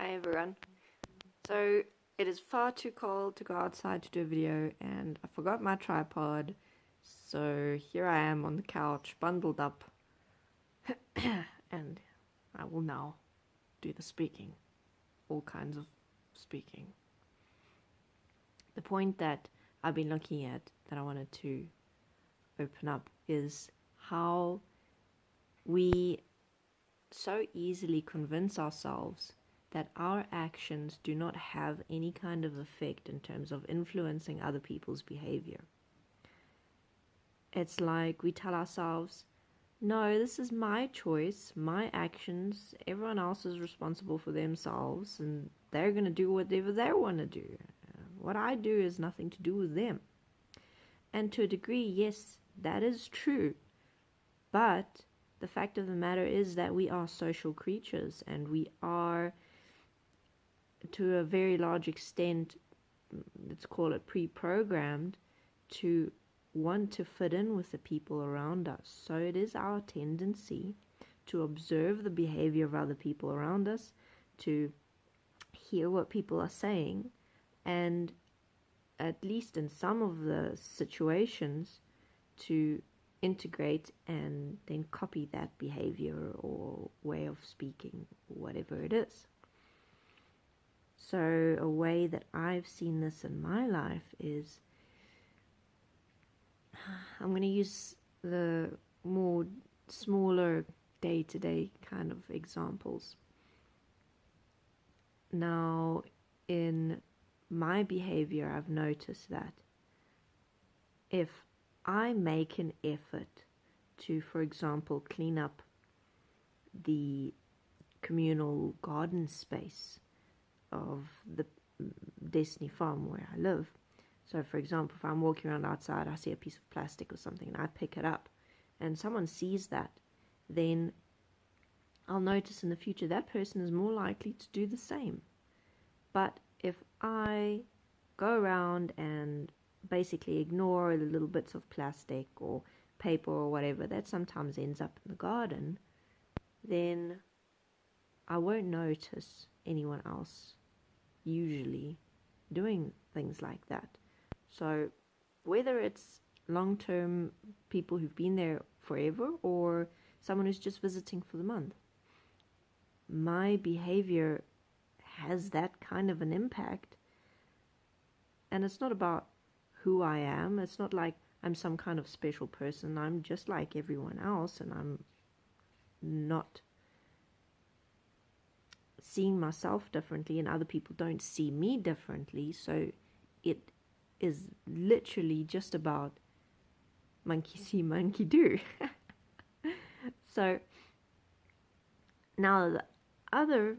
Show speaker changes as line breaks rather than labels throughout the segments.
Hi everyone. So it is far too cold to go outside to do a video and I forgot my tripod. So here I am on the couch bundled up and I will now do the speaking. All kinds of speaking. The point that I've been looking at that I wanted to open up is how we so easily convince ourselves that our actions do not have any kind of effect in terms of influencing other people's behavior. It's like we tell ourselves, no, this is my choice, my actions, everyone else is responsible for themselves and they're going to do whatever they want to do. What I do is nothing to do with them. And to a degree, yes, that is true. But the fact of the matter is that we are social creatures and we are, to a very large extent, let's call it pre-programmed to want to fit in with the people around us. So it is our tendency to observe the behavior of other people around us, to hear what people are saying, and at least in some of the situations to integrate and then copy that behavior or way of speaking, whatever it is. So a way that I've seen this in my life is, I'm going to use the more smaller day-to-day kind of examples. Now, in my behavior, I've noticed that if I make an effort to, for example, clean up the communal garden space of the Desteni farm where I live. So, for example, if I'm walking around outside, I see a piece of plastic or something, and I pick it up, and someone sees that, then I'll notice in the future that person is more likely to do the same. But if I go around and basically ignore the little bits of plastic or paper or whatever that sometimes ends up in the garden, then I won't notice anyone else usually doing things like that. So whether it's long-term people who've been there forever or someone who's just visiting for the month, my behavior has that kind of an impact. And it's not about who I am. It's not like I'm some kind of special person. I'm just like everyone else, and I'm not seeing myself differently, and other people don't see me differently. So it is literally just about monkey see, monkey do. So now the other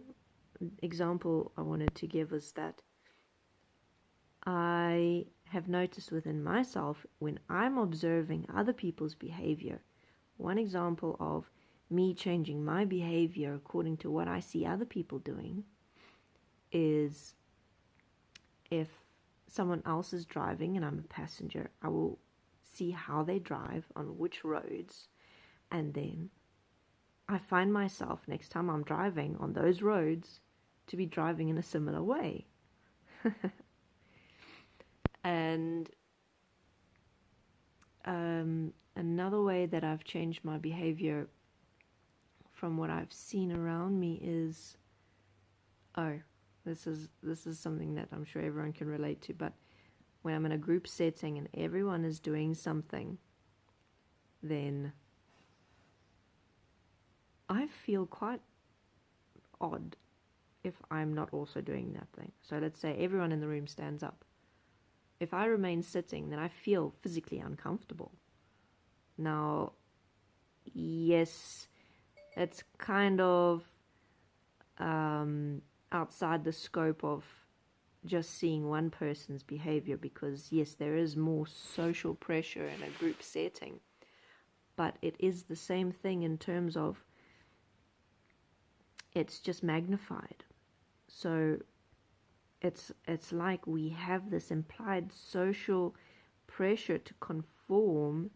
example I wanted to give is that I have noticed within myself when I'm observing other people's behavior, one example of me changing my behavior according to what I see other people doing is if someone else is driving and I'm a passenger, I will see how they drive on which roads, and then I find myself next time I'm driving on those roads to be driving in a similar way. And another way that I've changed my behavior from what I've seen around me is, this is something that I'm sure everyone can relate to, but when I'm in a group setting and everyone is doing something, then I feel quite odd if I'm not also doing that thing. So let's say everyone in the room stands up. If I remain sitting, then I feel physically uncomfortable. Now, yes, it's kind of outside the scope of just seeing one person's behavior, because yes, there is more social pressure in a group setting, but it is the same thing in terms of it's just magnified. So it's like we have this implied social pressure to conform,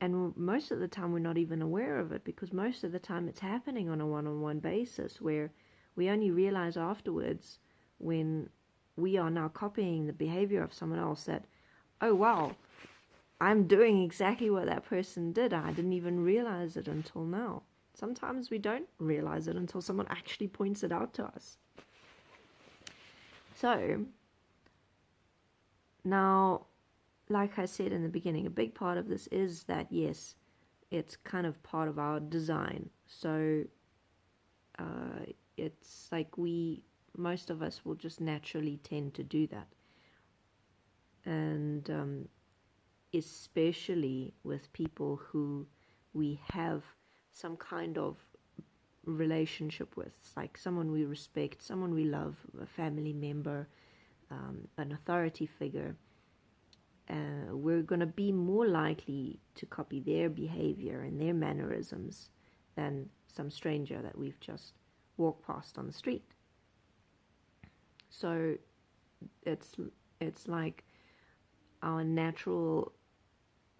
and most of the time we're not even aware of it, because most of the time it's happening on a one-on-one basis where We only realize afterwards, when we are now copying the behavior of someone else, that, oh wow, I'm doing exactly what that person did. I didn't even realize it until now. Sometimes we don't realize it until someone actually points it out to us. So, now, like I said in the beginning, a big part of this is that, yes, it's kind of part of our design. So, it's like most of us will just naturally tend to do that. And especially with people who we have some kind of relationship with, like someone we respect, someone we love, a family member, an authority figure, we're going to be more likely to copy their behavior and their mannerisms than some stranger that we've just walked past on the street. So it's like our natural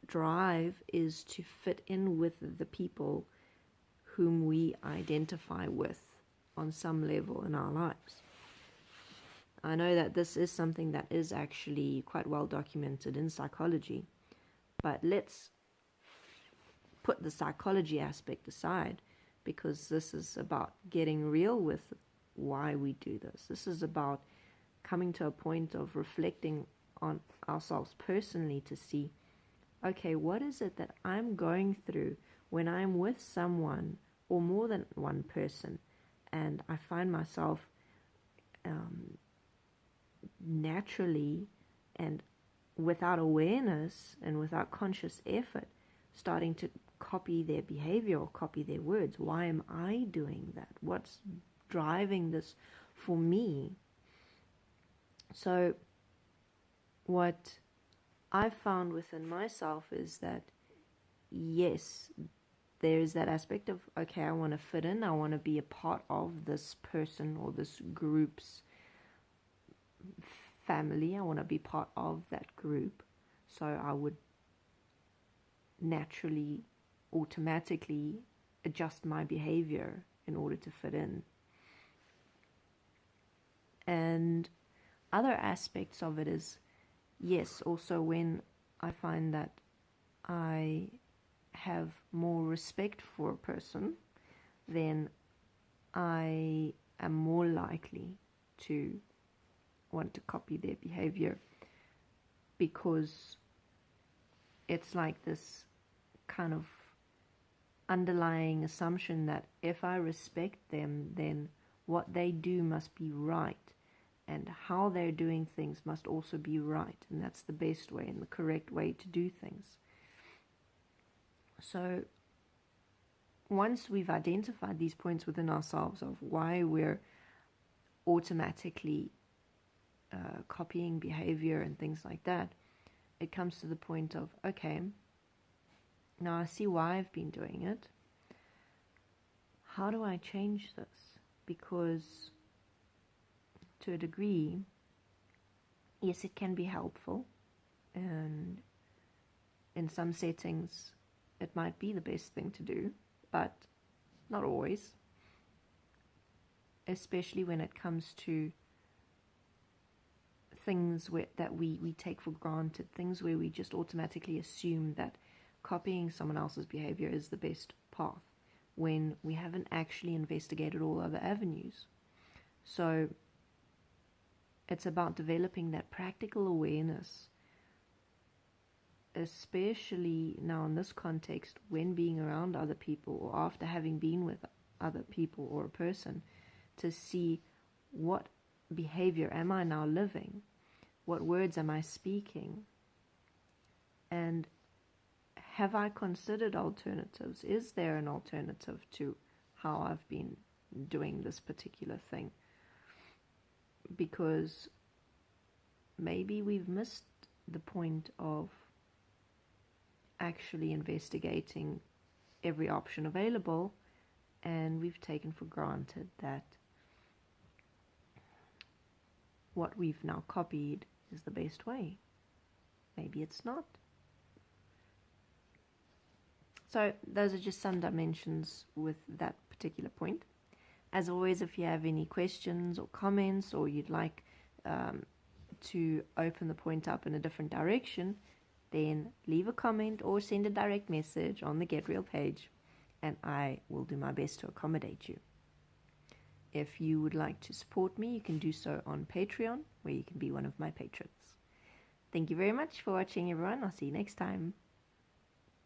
drive is to fit in with the people whom we identify with on some level in our lives. I know that this is something that is actually quite well documented in psychology, but let's put the psychology aspect aside, because this is about getting real with why we do this. This is about coming to a point of reflecting on ourselves personally to see, okay, what is it that I'm going through when I'm with someone or more than one person, and I find myself naturally and without awareness and without conscious effort starting to copy their behavior or copy their words. Why am I doing that? What's driving this for me? So what I've found within myself is that, yes, there's that aspect of, okay, I want to fit in, I want to be a part of this person or this group's family, I want to be part of that group. So I would naturally, automatically adjust my behavior in order to fit in. And other aspects of it is, yes, also when I find that I have more respect for a person, then I am more likely to want to copy their behavior, because it's like this kind of underlying assumption that if I respect them, then what they do must be right, and how they're doing things must also be right, and that's the best way and the correct way to do things. So once we've identified these points within ourselves of why we're automatically copying behavior and things like that, it comes to the point of, okay, now I see why I've been doing it. How do I change this? Because to a degree, yes, it can be helpful, and in some settings it might be the best thing to do, but not always, especially when it comes to things that we take for granted, things where we just automatically assume that copying someone else's behavior is the best path, when we haven't actually investigated all other avenues. So it's about developing that practical awareness, especially now in this context, when being around other people or after having been with other people or a person, to see what behavior am I now living, what words am I speaking, and have I considered alternatives? Is there an alternative to how I've been doing this particular thing? Because maybe we've missed the point of actually investigating every option available, and we've taken for granted that what we've now copied is the best way. Maybe it's not. So those are just some dimensions with that particular point. As always, if you have any questions or comments, or you'd like to open the point up in a different direction, then leave a comment or send a direct message on the Get Real page, and I will do my best to accommodate you. If you would like to support me, you can do so on Patreon, where you can be one of my patrons. Thank you very much for watching, everyone. I'll see you next time.